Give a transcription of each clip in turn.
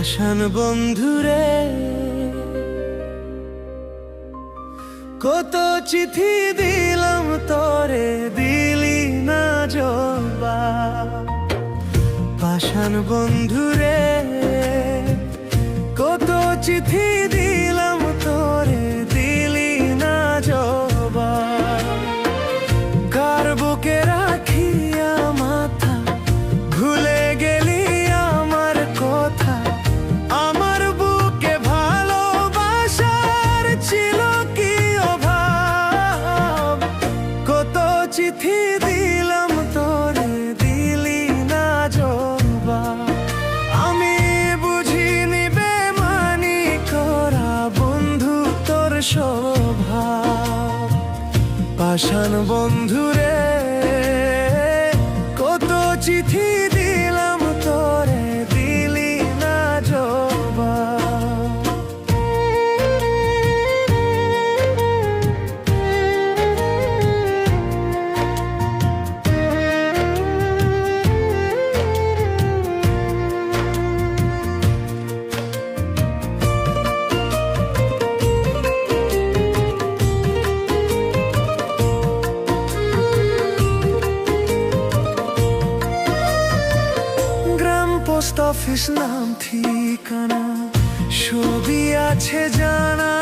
পাষাণ বন্ধুরে কত চিঠি দিলাম তোরে, দিলি না জবাব। পাষাণ বন্ধুরে কত চিঠি দিলাম তোরে, দিলি না জবাব। কার বুকে রাখিয়া মাথা ভুলে গেলি আমার কথা। আমার বুকে ভালোবাসার ছিল কি অভাব। কত চিঠি দিলাম তোরে, দিলি না জবাব। আমি বুঝিনি বেমানি করা বন্ধু তোর স্বভাব। পাষাণ বন্ধুরে কত চিঠি দিলাম তোরে, দিলি না জবাব। পোস্ট অফিস নাম ঠিকানা সবই আছে জানা।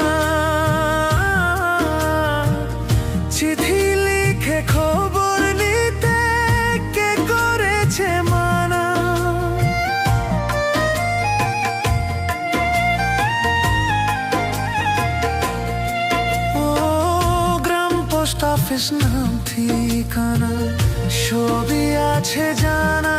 চিঠি লিখে খবর নিতে কে করেছে মানা। ও গ্রাম পোস্ট অফিস নাম ঠিকানা সবই আছে জানা।